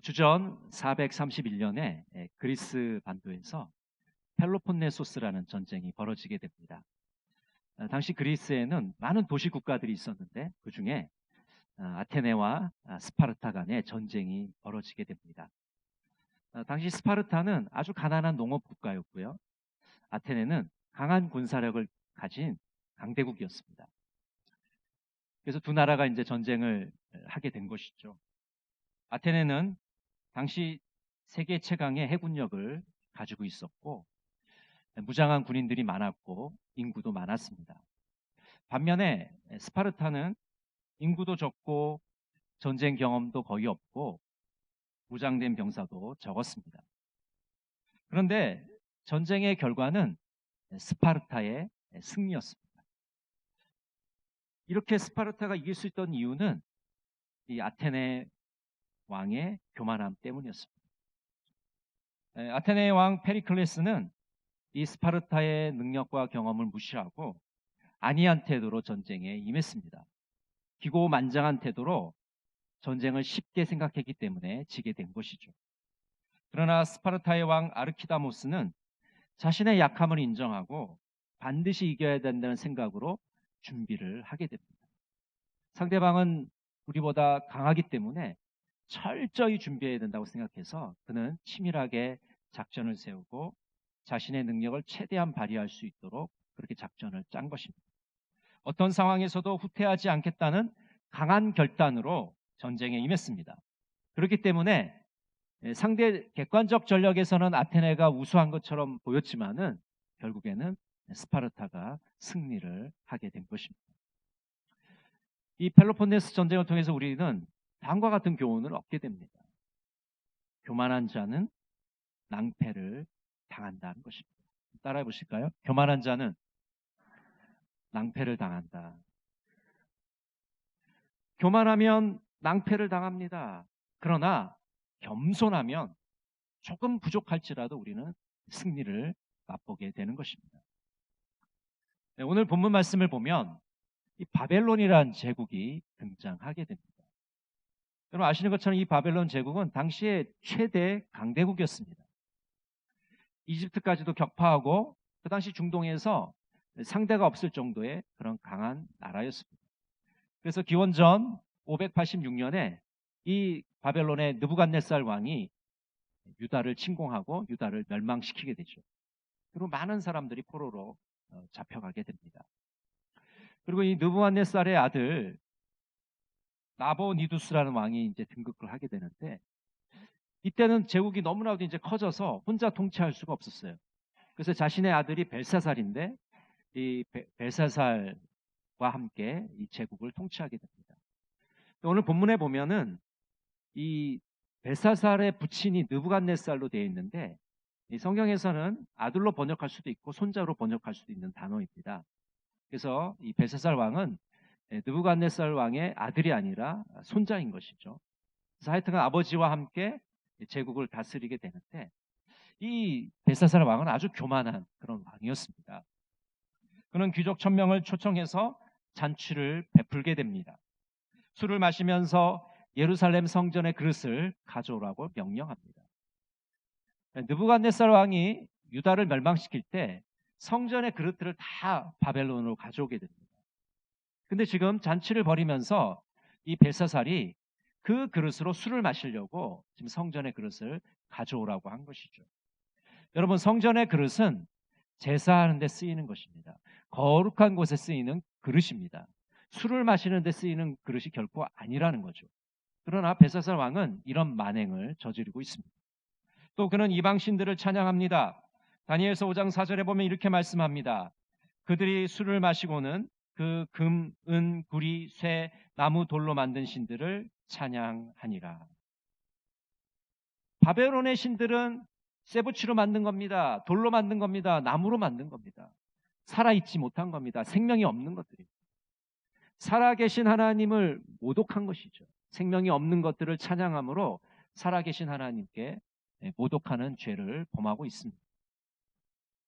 주전 431년에 그리스 반도에서 펠로폰네소스라는 전쟁이 벌어지게 됩니다. 당시 그리스에는 많은 도시 국가들이 있었는데 그중에 아테네와 스파르타 간의 전쟁이 벌어지게 됩니다. 당시 스파르타는 아주 가난한 농업 국가였고요. 아테네는 강한 군사력을 가진 강대국이었습니다. 그래서 두 나라가 이제 전쟁을 하게 된 것이죠. 아테네는 당시 세계 최강의 해군력을 가지고 있었고 무장한 군인들이 많았고 인구도 많았습니다. 반면에 스파르타는 인구도 적고 전쟁 경험도 거의 없고 무장된 병사도 적었습니다. 그런데 전쟁의 결과는 스파르타의 승리였습니다. 이렇게 스파르타가 이길 수 있던 이유는 이 아테네 왕의 교만함 때문이었습니다. 아테네 왕 페리클레스는 이 스파르타의 능력과 경험을 무시하고 안이한 태도로 전쟁에 임했습니다. 기고만장한 태도로 전쟁을 쉽게 생각했기 때문에 지게 된 것이죠. 그러나 스파르타의 왕 아르키다모스는 자신의 약함을 인정하고 반드시 이겨야 된다는 생각으로 준비를 하게 됩니다. 상대방은 우리보다 강하기 때문에 철저히 준비해야 된다고 생각해서 그는 치밀하게 작전을 세우고 자신의 능력을 최대한 발휘할 수 있도록 그렇게 작전을 짠 것입니다. 어떤 상황에서도 후퇴하지 않겠다는 강한 결단으로 전쟁에 임했습니다. 그렇기 때문에 상대 객관적 전력에서는 아테네가 우수한 것처럼 보였지만은 결국에는 스파르타가 승리를 하게 된 것입니다. 이 펠로폰네소 전쟁을 통해서 우리는 다음과 같은 교훈을 얻게 됩니다. 교만한 자는 낭패를 당한다는 것입니다. 따라해 보실까요? 교만한 자는 낭패를 당한다. 교만하면 낭패를 당합니다. 그러나 겸손하면 조금 부족할지라도 우리는 승리를 맛보게 되는 것입니다. 오늘 본문 말씀을 보면 이 바벨론이라는 제국이 등장하게 됩니다. 여러분 아시는 것처럼 이 바벨론 제국은 당시의 최대 강대국이었습니다. 이집트까지도 격파하고 그 당시 중동에서 상대가 없을 정도의 그런 강한 나라였습니다. 그래서 기원전 586년에 이 바벨론의 느부갓네살 왕이 유다를 침공하고 유다를 멸망시키게 되죠. 그리고 많은 사람들이 포로로 잡혀가게 됩니다. 그리고 이 느부갓네살의 아들 나보니두스라는 왕이 이제 등극을 하게 되는데 이때는 제국이 너무나도 이제 커져서 혼자 통치할 수가 없었어요. 그래서 자신의 아들이 벨사살인데 이 벨사살과 함께 이 제국을 통치하게 됩니다. 오늘 본문에 보면은 이 벨사살의 부친이 느부갓네살로 되어 있는데 이 성경에서는 아들로 번역할 수도 있고 손자로 번역할 수도 있는 단어입니다. 그래서 이 벨사살 왕은 느부갓네살 왕의 아들이 아니라 손자인 것이죠. 그래서 하여튼 아버지와 함께 제국을 다스리게 되는데 이 벨사살 왕은 아주 교만한 그런 왕이었습니다. 그는 귀족 1000명을 초청해서 잔치를 베풀게 됩니다. 술을 마시면서 예루살렘 성전의 그릇을 가져오라고 명령합니다. 느부갓네살 왕이 유다를 멸망시킬 때 성전의 그릇들을 다 바벨론으로 가져오게 됩니다. 근데 지금 잔치를 벌이면서 이 벨사살이 그 그릇으로 술을 마시려고 지금 성전의 그릇을 가져오라고 한 것이죠. 여러분 성전의 그릇은 제사하는 데 쓰이는 것입니다. 거룩한 곳에 쓰이는 그릇입니다. 술을 마시는 데 쓰이는 그릇이 결코 아니라는 거죠. 그러나 벨사살 왕은 이런 만행을 저지르고 있습니다. 또 그는 이방신들을 찬양합니다. 다니엘서 5장 4절에 보면 이렇게 말씀합니다. 그들이 술을 마시고는 그 금, 은, 구리, 쇠, 나무, 돌로 만든 신들을 찬양하니라. 바벨론의 신들은 쇠붙이로 만든 겁니다. 돌로 만든 겁니다. 나무로 만든 겁니다. 살아있지 못한 겁니다. 생명이 없는 것들입니다. 살아계신 하나님을 모독한 것이죠. 생명이 없는 것들을 찬양함으로 살아계신 하나님께 모독하는 죄를 범하고 있습니다.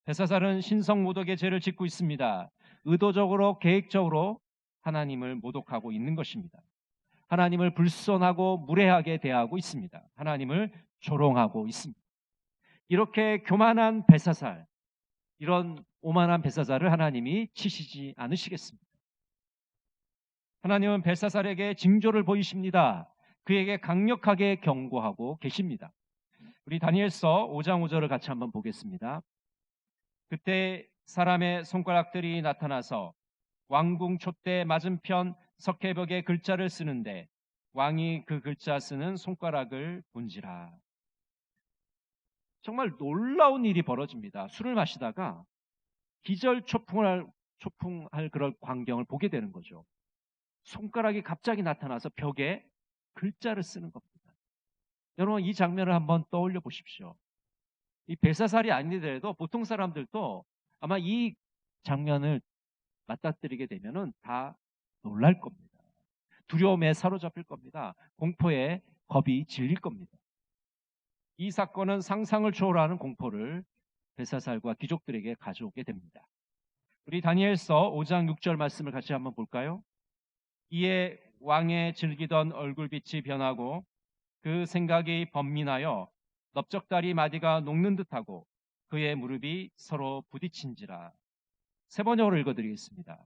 벨사살은 신성 모독의 죄를 짓고 있습니다. 의도적으로 계획적으로 하나님을 모독하고 있는 것입니다. 하나님을 불손하고 무례하게 대하고 있습니다. 하나님을 조롱하고 있습니다. 이렇게 교만한 벨사살, 이런 오만한 벨사살을 하나님이 치시지 않으시겠습니다. 하나님은 벨사살에게 징조를 보이십니다. 그에게 강력하게 경고하고 계십니다. 우리 다니엘서 5장 5절을 같이 한번 보겠습니다. 그때 사람의 손가락들이 나타나서 왕궁 촛대 맞은편 석회벽에 글자를 쓰는데 왕이 그 글자 쓰는 손가락을 본지라. 정말 놀라운 일이 벌어집니다. 술을 마시다가 기절초풍할 그럴 광경을 보게 되는 거죠. 손가락이 갑자기 나타나서 벽에 글자를 쓰는 겁니다. 여러분, 이 장면을 한번 떠올려 보십시오. 이 벨사살이 아니더라도 보통 사람들도 아마 이 장면을 맞닥뜨리게 되면은 다 놀랄 겁니다. 두려움에 사로잡힐 겁니다. 공포에 겁이 질릴 겁니다. 이 사건은 상상을 초월하는 공포를 벨사살과 귀족들에게 가져오게 됩니다. 우리 다니엘서 5장 6절 말씀을 같이 한번 볼까요? 이에 왕의 즐기던 얼굴빛이 변하고 그 생각이 번민하여 넓적다리 마디가 녹는 듯하고 그의 무릎이 서로 부딪힌지라. 세 번역으로 읽어드리겠습니다.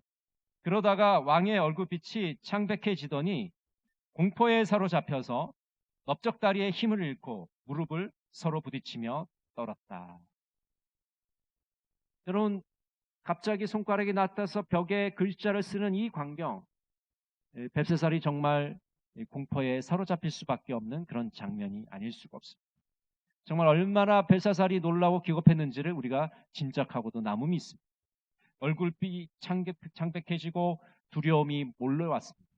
그러다가 왕의 얼굴빛이 창백해지더니 공포에 사로잡혀서 넓적다리의 힘을 잃고 무릎을 서로 부딪히며 떨었다. 여러분, 갑자기 손가락이 나타나서 벽에 글자를 쓰는 이 광경, 벨사살이 정말 공포에 사로잡힐 수밖에 없는 그런 장면이 아닐 수가 없습니다. 정말 얼마나 벨사살이 놀라고 기겁했는지를 우리가 짐작하고도 남음이 있습니다. 얼굴빛이 창백해지고 두려움이 몰려왔습니다.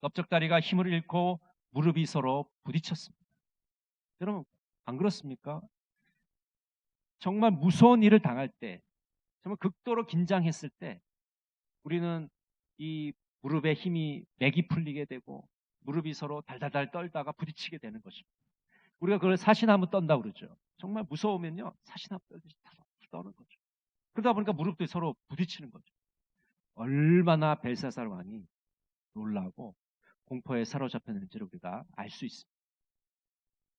넓적다리가 힘을 잃고 무릎이 서로 부딪혔습니다. 여러분, 안 그렇습니까? 정말 무서운 일을 당할 때, 정말 극도로 긴장했을 때 우리는 이 무릎에 힘이 맥이 풀리게 되고 무릎이 서로 달달달 떨다가 부딪히게 되는 것입니다. 우리가 그걸 사시나무 떤다고 그러죠. 정말 무서우면요, 사시나무 떨듯이 떠는 거죠. 그러다 보니까 무릎도 서로 부딪히는 거죠. 얼마나 벨사살 왕이 놀라고 공포에 사로잡혔는지를 우리가 알 수 있습니다.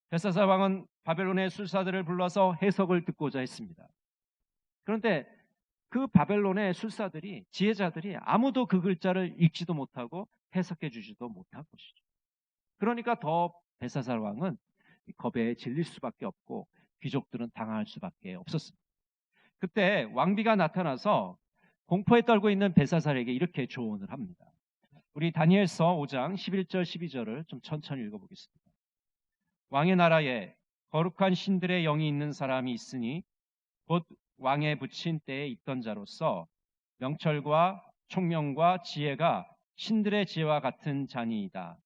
벨사살 왕은 바벨론의 술사들을 불러서 해석을 듣고자 했습니다. 그런데 그 바벨론의 술사들이, 지혜자들이 아무도 그 글자를 읽지도 못하고 해석해 주지도 못한 것이죠. 그러니까 더 벨사살 왕은 겁에 질릴 수밖에 없고 귀족들은 당할 수밖에 없었습니다. 그때 왕비가 나타나서 공포에 떨고 있는 벨사살에게 이렇게 조언을 합니다. 우리 다니엘서 5장 11절 12절을 좀 천천히 읽어보겠습니다. 왕의 나라에 거룩한 신들의 영이 있는 사람이 있으니 곧 왕에 붙인 때에 있던 자로서 명철과 총명과 지혜가 신들의 지혜와 같은 자니이다.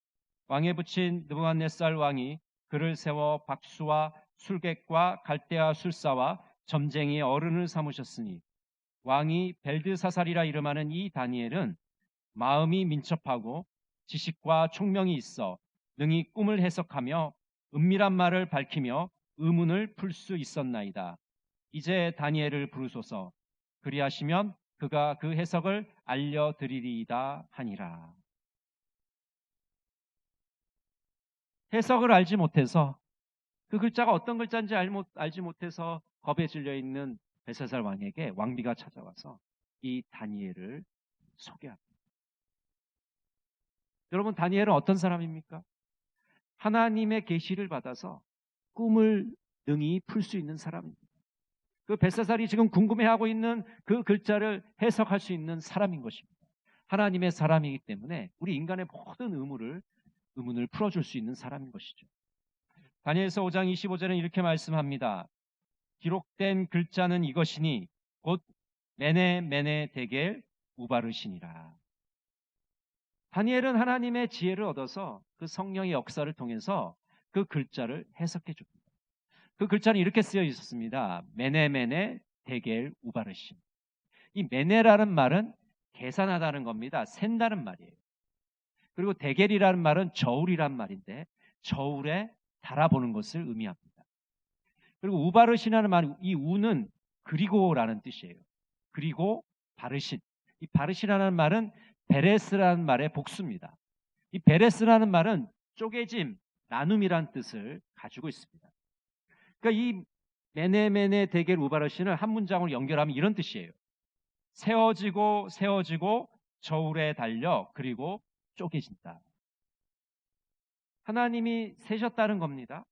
왕에 붙인 느부갓네살 왕이 그를 세워 박수와 술객과 갈대아 술사와 점쟁이의 어른을 삼으셨으니 왕이 벨드사살이라 이름하는 이 다니엘은 마음이 민첩하고 지식과 총명이 있어 능히 꿈을 해석하며 은밀한 말을 밝히며 의문을 풀 수 있었나이다. 이제 다니엘을 부르소서. 그리하시면 그가 그 해석을 알려드리리이다 하니라. 해석을 알지 못해서, 그 글자가 어떤 글자인지 알지 못해서 겁에 질려 있는 벨사살 왕에게 왕비가 찾아와서 이 다니엘을 소개합니다. 여러분, 다니엘은 어떤 사람입니까? 하나님의 계시를 받아서 꿈을 능히 풀 수 있는 사람입니다. 그 벨사살이 지금 궁금해하고 있는 그 글자를 해석할 수 있는 사람인 것입니다. 하나님의 사람이기 때문에 우리 인간의 모든 의문을 풀어줄 수 있는 사람인 것이죠. 다니엘서 5장 25절은 이렇게 말씀합니다. 기록된 글자는 이것이니 곧 메네 데겔 우바르시니라. 다니엘은 하나님의 지혜를 얻어서 그 성령의 역사를 통해서 그 글자를 해석해 줍니다. 그 글자는 이렇게 쓰여 있었습니다. 메네 데겔 우바르신. 이 메네라는 말은 계산하다는 겁니다. 센다는 말이에요. 그리고 데겔이라는 말은 저울이란 말인데 저울에 달아보는 것을 의미합니다. 그리고 우바르신이라는 말, 이 우는 그리고라는 뜻이에요. 그리고 바르신. 이 바르신이라는 말은 베레스라는 말의 복수입니다. 이 베레스라는 말은 쪼개짐, 나눔이란 뜻을 가지고 있습니다. 그러니까 이 메네메네 데겔 우바르시는 한 문장으로 연결하면 이런 뜻이에요. 세워지고 세워지고 저울에 달려 그리고 쪼개진다. 하나님이 세셨다는 겁니다.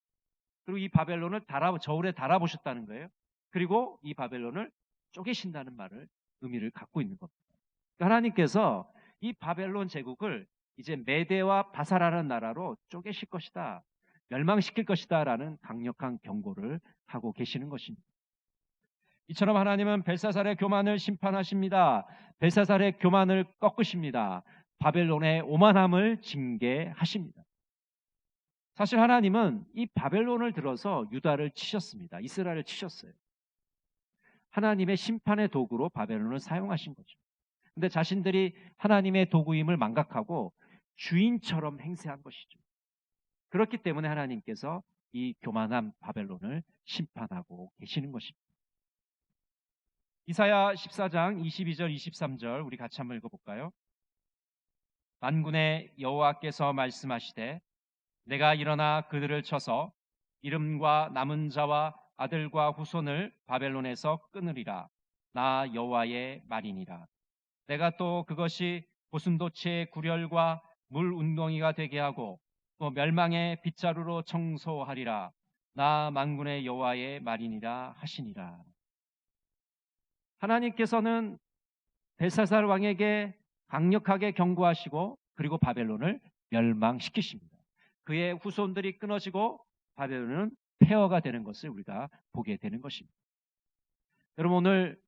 그리고 이 바벨론을 저울에 달아보셨다는 거예요. 그리고 이 바벨론을 쪼개신다는 말을 의미를 갖고 있는 겁니다. 그러니까 하나님께서 이 바벨론 제국을 이제 메대와 바사라는 나라로 쪼개실 것이다. 멸망시킬 것이다 라는 강력한 경고를 하고 계시는 것입니다. 이처럼 하나님은 벨사살의 교만을 심판하십니다. 벨사살의 교만을 꺾으십니다. 바벨론의 오만함을 징계하십니다. 사실 하나님은 이 바벨론을 들어서 유다를 치셨습니다. 이스라엘을 치셨어요. 하나님의 심판의 도구로 바벨론을 사용하신 거죠. 근데 자신들이 하나님의 도구임을 망각하고 주인처럼 행세한 것이죠. 그렇기 때문에 하나님께서 이 교만한 바벨론을 심판하고 계시는 것입니다. 이사야 14장 22절 23절 우리 같이 한번 읽어볼까요? 만군의 여호와께서 말씀하시되 내가 일어나 그들을 쳐서 이름과 남은 자와 아들과 후손을 바벨론에서 끊으리라. 나 여호와의 말이니라. 내가 또 그것이 고슴도치의 구렬과 물 운동이가 되게 하고 또 멸망의 빗자루로 청소하리라. 나 만군의 여호와의 말이니라 하시니라. 하나님께서는 벨사살 왕에게 강력하게 경고하시고 그리고 바벨론을 멸망시키십니다. 그의 후손들이 끊어지고 바벨론은 폐허가 되는 것을 우리가 보게 되는 것입니다. 여러분, 오늘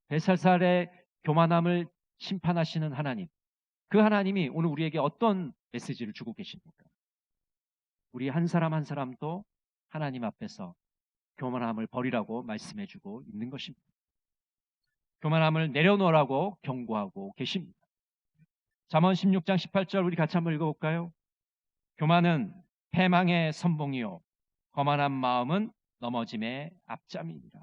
벨사살의 교만함을 심판하시는 하나님, 그 하나님이 오늘 우리에게 어떤 메시지를 주고 계십니까? 우리 한 사람 한 사람도 하나님 앞에서 교만함을 버리라고 말씀해 주고 있는 것입니다. 교만함을 내려놓으라고 경고하고 계십니다. 잠언 16장 18절 우리 같이 한번 읽어볼까요? 교만은 패망의 선봉이요 거만한 마음은 넘어짐의 앞잠이니라.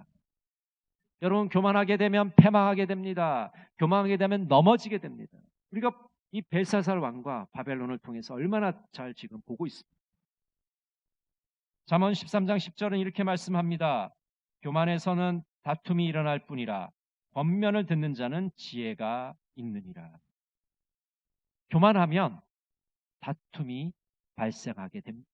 여러분, 교만하게 되면 패망하게 됩니다. 교만하게 되면 넘어지게 됩니다. 우리가 이 벨사살 왕과 바벨론을 통해서 얼마나 잘 지금 보고 있습니다. 잠언 13장 10절은 이렇게 말씀합니다. 교만에서는 다툼이 일어날 뿐이라 권면을 듣는 자는 지혜가 있느니라. 교만하면 다툼이 발생하게 됩니다.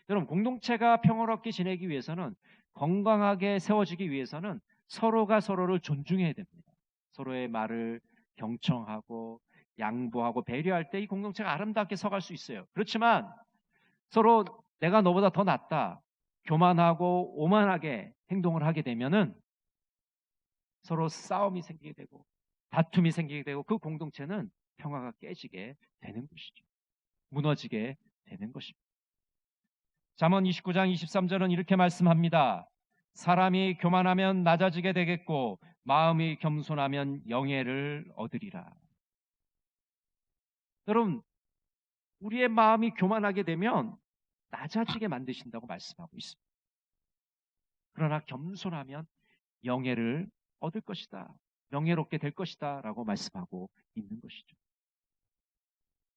여러분, 공동체가 평화롭게 지내기 위해서는, 건강하게 세워지기 위해서는 서로가 서로를 존중해야 됩니다. 서로의 말을 경청하고 양보하고 배려할 때 이 공동체가 아름답게 서갈 수 있어요. 그렇지만 서로 내가 너보다 더 낫다, 교만하고 오만하게 행동을 하게 되면은 서로 싸움이 생기게 되고 다툼이 생기게 되고 그 공동체는 평화가 깨지게 되는 것이죠. 무너지게 되는 것입니다. 잠언 29장 23절은 이렇게 말씀합니다. 사람이 교만하면 낮아지게 되겠고 마음이 겸손하면 영예를 얻으리라. 여러분, 우리의 마음이 교만하게 되면 낮아지게 만드신다고 말씀하고 있습니다. 그러나 겸손하면 영예를 얻을 것이다, 명예롭게 될 것이다 라고 말씀하고 있는 것이죠.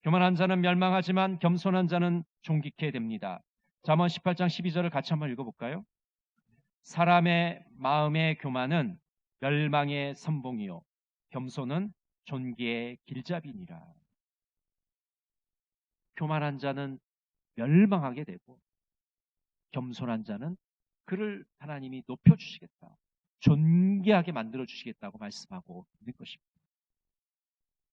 교만한 자는 멸망하지만 겸손한 자는 존귀케 됩니다. 잠언 18장 12절을 같이 한번 읽어볼까요? 사람의 마음의 교만은 멸망의 선봉이요 겸손은 존귀의 길잡이니라. 교만한 자는 멸망하게 되고 겸손한 자는 그를 하나님이 높여주시겠다, 존귀하게 만들어주시겠다고 말씀하고 있는 것입니다.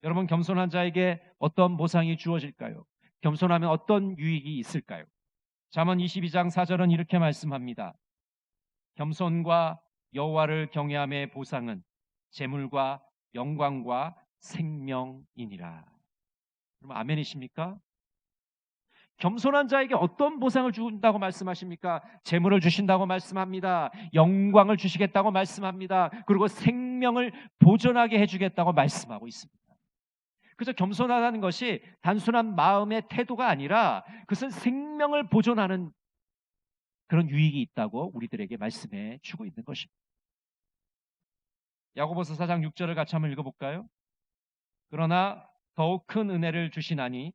여러분, 겸손한 자에게 어떤 보상이 주어질까요? 겸손하면 어떤 유익이 있을까요? 잠언 22장 4절은 이렇게 말씀합니다. 겸손과 여호와를 경외함의 보상은 재물과 영광과 생명이니라. 여러분, 아멘이십니까? 겸손한 자에게 어떤 보상을 준다고 말씀하십니까? 재물을 주신다고 말씀합니다. 영광을 주시겠다고 말씀합니다. 그리고 생명을 보존하게 해주겠다고 말씀하고 있습니다. 그래서 겸손하다는 것이 단순한 마음의 태도가 아니라 그것은 생명을 보존하는 그런 유익이 있다고 우리들에게 말씀해 주고 있는 것입니다. 야고보서 4장 6절을 같이 한번 읽어볼까요? 그러나 더욱 큰 은혜를 주시나니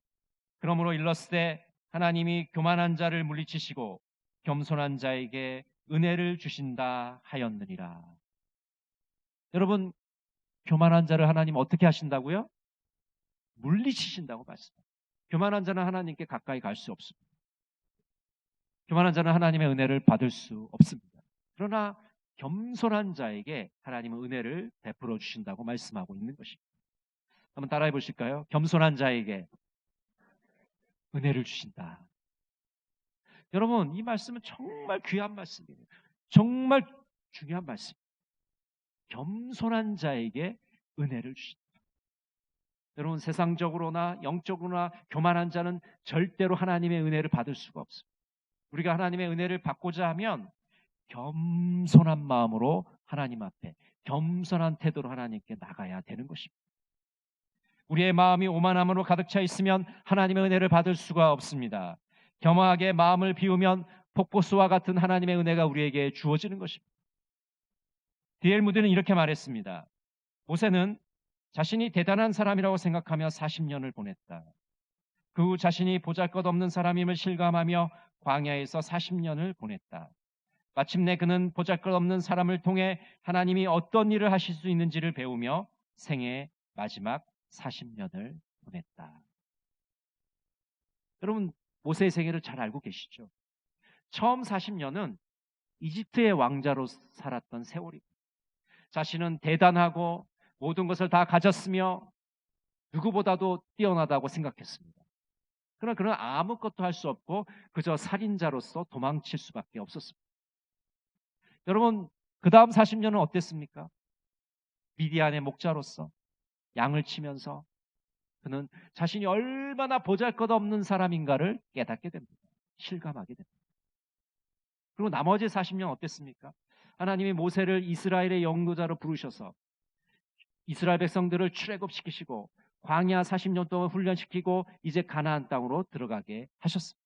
그러므로 일렀으되 하나님이 교만한 자를 물리치시고 겸손한 자에게 은혜를 주신다 하였느니라. 여러분, 교만한 자를 하나님 어떻게 하신다고요? 물리치신다고 말씀합니다. 교만한 자는 하나님께 가까이 갈 수 없습니다. 교만한 자는 하나님의 은혜를 받을 수 없습니다. 그러나 겸손한 자에게 하나님은 은혜를 베풀어 주신다고 말씀하고 있는 것입니다. 한번 따라해 보실까요? 겸손한 자에게 은혜를 주신다. 여러분, 이 말씀은 정말 귀한 말씀이에요. 정말 중요한 말씀입니다. 겸손한 자에게 은혜를 주신다. 여러분, 세상적으로나 영적으로나 교만한 자는 절대로 하나님의 은혜를 받을 수가 없습니다. 우리가 하나님의 은혜를 받고자 하면 겸손한 마음으로 하나님 앞에, 겸손한 태도로 하나님께 나가야 되는 것입니다. 우리의 마음이 오만함으로 가득 차 있으면 하나님의 은혜를 받을 수가 없습니다. 겸허하게 마음을 비우면 폭포수와 같은 하나님의 은혜가 우리에게 주어지는 것입니다. D.L. 무디는 이렇게 말했습니다. 모세는 자신이 대단한 사람이라고 생각하며 40년을 보냈다. 그 후 자신이 보잘것없는 사람임을 실감하며 광야에서 40년을 보냈다. 마침내 그는 보잘것없는 사람을 통해 하나님이 어떤 일을 하실 수 있는지를 배우며 생애의 마지막 40년을 보냈다. 여러분, 모세의 생애를 잘 알고 계시죠? 처음 40년은 이집트의 왕자로 살았던 세월입니다. 자신은 대단하고 모든 것을 다 가졌으며 누구보다도 뛰어나다고 생각했습니다. 그러나 그는 아무것도 할 수 없고 그저 살인자로서 도망칠 수밖에 없었습니다. 여러분, 그 다음 40년은 어땠습니까? 미디안의 목자로서 양을 치면서 그는 자신이 얼마나 보잘것없는 사람인가를 깨닫게 됩니다. 실감하게 됩니다. 그리고 나머지 40년 어땠습니까? 하나님이 모세를 이스라엘의 영도자로 부르셔서 이스라엘 백성들을 출애굽시키시고 광야 40년 동안 훈련시키고 이제 가나안 땅으로 들어가게 하셨습니다.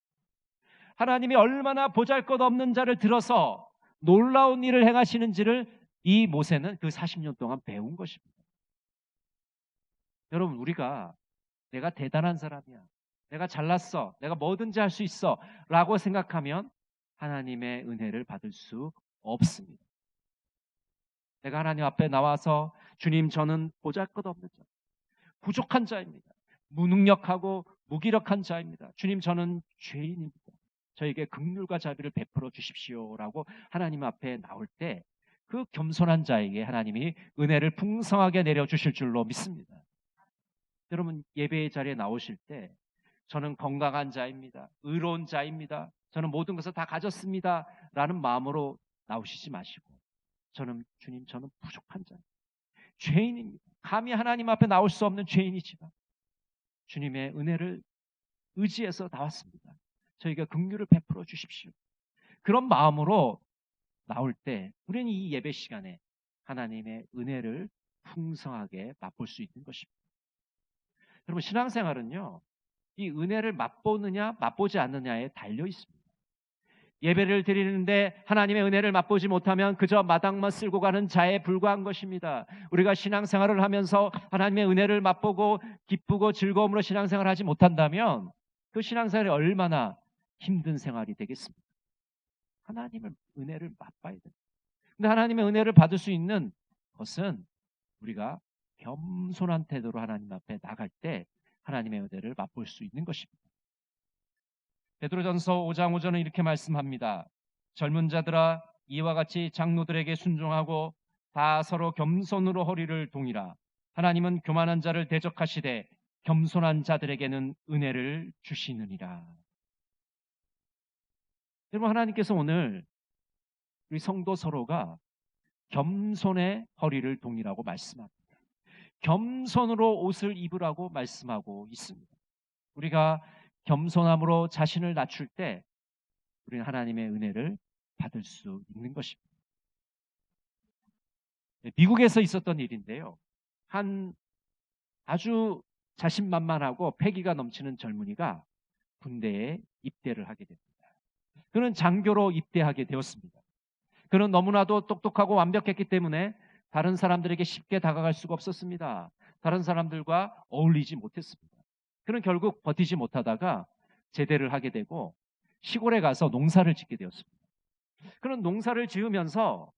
하나님이 얼마나 보잘것없는 자를 들어서 놀라운 일을 행하시는지를 이 모세는 그 40년 동안 배운 것입니다. 여러분, 우리가 내가 대단한 사람이야, 내가 잘났어, 내가 뭐든지 할 수 있어 라고 생각하면 하나님의 은혜를 받을 수 없습니다. 내가 하나님 앞에 나와서 주님, 저는 보잘것없는 자, 부족한 자입니다. 무능력하고 무기력한 자입니다. 주님, 저는 죄인입니다. 저에게 긍휼과 자비를 베풀어 주십시오라고 하나님 앞에 나올 때 그 겸손한 자에게 하나님이 은혜를 풍성하게 내려주실 줄로 믿습니다. 여러분, 예배의 자리에 나오실 때 저는 건강한 자입니다. 의로운 자입니다. 저는 모든 것을 다 가졌습니다 라는 마음으로 나오시지 마시고 주님, 저는 부족한 자입니다. 죄인입니다. 감히 하나님 앞에 나올 수 없는 죄인이지만 주님의 은혜를 의지해서 나왔습니다. 저희가 긍휼을 베풀어 주십시오. 그런 마음으로 나올 때 우리는 이 예배 시간에 하나님의 은혜를 풍성하게 맛볼 수 있는 것입니다. 여러분, 신앙생활은요, 이 은혜를 맛보느냐 맛보지 않느냐에 달려 있습니다. 예배를 드리는데 하나님의 은혜를 맛보지 못하면 그저 마당만 쓸고 가는 자에 불과한 것입니다. 우리가 신앙생활을 하면서 하나님의 은혜를 맛보고 기쁘고 즐거움으로 신앙생활을 하지 못한다면 그 신앙생활이 얼마나 힘든 생활이 되겠습니까? 하나님의 은혜를 맛봐야 됩니다. 근데 하나님의 은혜를 받을 수 있는 것은 우리가 겸손한 태도로 하나님 앞에 나갈 때 하나님의 은혜를 맛볼 수 있는 것입니다. 베드로전서 5장 5절은 이렇게 말씀합니다. 젊은 자들아, 이와 같이 장로들에게 순종하고 다 서로 겸손으로 허리를 동이라. 하나님은 교만한 자를 대적하시되 겸손한 자들에게는 은혜를 주시느니라. 여러분, 하나님께서 오늘 우리 성도 서로가 겸손의 허리를 동이라고 말씀합니다. 겸손으로 옷을 입으라고 말씀하고 있습니다. 우리가 겸손함으로 자신을 낮출 때 우리는 하나님의 은혜를 받을 수 있는 것입니다. 미국에서 있었던 일인데요. 한 아주 자신만만하고 패기가 넘치는 젊은이가 군대에 입대를 하게 됩니다. 그는 장교로 입대하게 되었습니다. 그는 너무나도 똑똑하고 완벽했기 때문에 다른 사람들에게 쉽게 다가갈 수가 없었습니다. 다른 사람들과 어울리지 못했습니다. 그는 결국 버티지 못하다가 제대를 하게 되고 시골에 가서 농사를 짓게 되었습니다. 그런 농사를 지으면서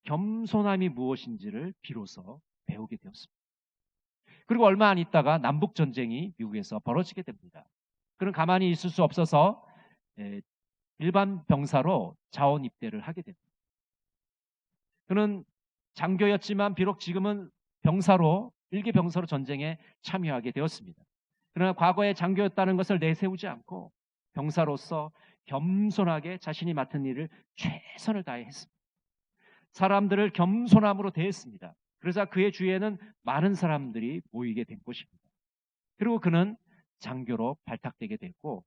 겸손함이 무엇인지를 비로소 배우게 되었습니다. 그리고 얼마 안 있다가 남북전쟁이 미국에서 벌어지게 됩니다. 그는 가만히 있을 수 없어서 일반 병사로 자원 입대를 하게 됩니다. 그는 장교였지만 비록 지금은 병사로, 일개 병사로 전쟁에 참여하게 되었습니다. 그러나 과거에 장교였다는 것을 내세우지 않고 병사로서 겸손하게 자신이 맡은 일을 최선을 다해 했습니다. 사람들을 겸손함으로 대했습니다. 그러자 그의 주위에는 많은 사람들이 모이게 된 것입니다. 그리고 그는 장교로 발탁되게 됐고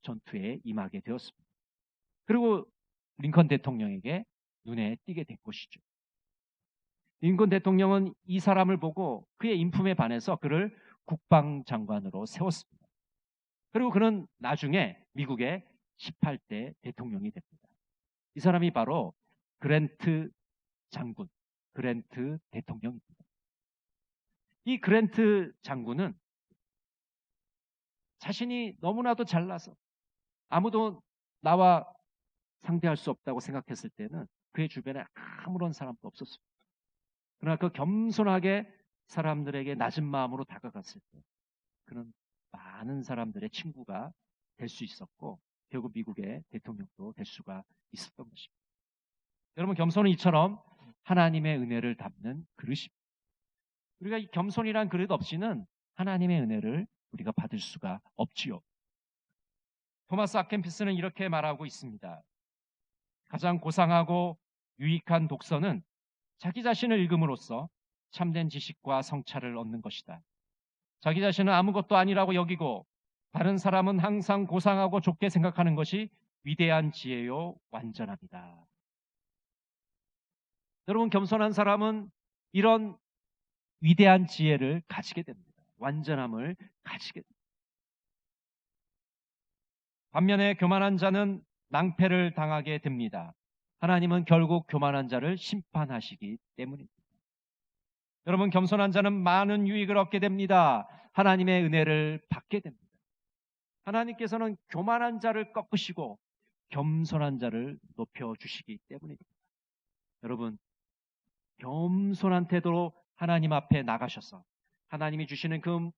전투에 임하게 되었습니다. 그리고 링컨 대통령에게 눈에 띄게 된 것이죠. 링컨 대통령은 이 사람을 보고 그의 인품에 반해서 그를 국방장관으로 세웠습니다. 그리고 그는 나중에 미국의 18대 대통령이 됩니다. 이 사람이 바로 그랜트 장군, 그랜트 대통령입니다. 이 그랜트 장군은 자신이 너무나도 잘나서 아무도 나와 상대할 수 없다고 생각했을 때는 그의 주변에 아무런 사람도 없었습니다. 그러나 그 겸손하게 사람들에게 낮은 마음으로 다가갔을 때 그는 많은 사람들의 친구가 될 수 있었고 결국 미국의 대통령도 될 수가 있었던 것입니다. 여러분, 겸손은 이처럼 하나님의 은혜를 담는 그릇입니다. 우리가 이 겸손이란 그릇 없이는 하나님의 은혜를 우리가 받을 수가 없지요. 토마스 아켄피스는 이렇게 말하고 있습니다. 가장 고상하고 유익한 독서는 자기 자신을 읽음으로써 참된 지식과 성찰을 얻는 것이다. 자기 자신은 아무것도 아니라고 여기고 다른 사람은 항상 고상하고 좁게 생각하는 것이 위대한 지혜요 완전합니다. 여러분, 겸손한 사람은 이런 위대한 지혜를 가지게 됩니다. 완전함을 가지게 됩니다. 반면에 교만한 자는 낭패를 당하게 됩니다. 하나님은 결국 교만한 자를 심판하시기 때문입니다. 여러분, 겸손한 자는 많은 유익을 얻게 됩니다. 하나님의 은혜를 받게 됩니다. 하나님께서는 교만한 자를 꺾으시고 겸손한 자를 높여주시기 때문입니다. 여러분, 겸손한 태도로 하나님 앞에 나가셔서 하나님이 주시는 그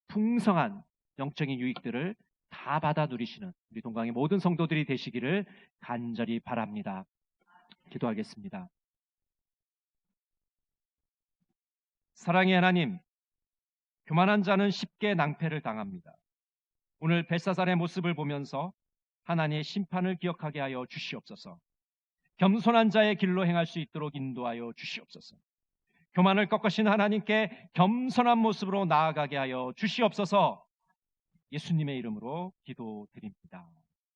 풍성한 영적인 유익들을 다 받아 누리시는 우리 동강의 모든 성도들이 되시기를 간절히 바랍니다. 기도하겠습니다. 사랑의 하나님, 교만한 자는 쉽게 낭패를 당합니다. 오늘 벳사살의 모습을 보면서 하나님의 심판을 기억하게 하여 주시옵소서. 겸손한 자의 길로 행할 수 있도록 인도하여 주시옵소서. 교만을 꺾으신 하나님께 겸손한 모습으로 나아가게 하여 주시옵소서. 예수님의 이름으로 기도드립니다.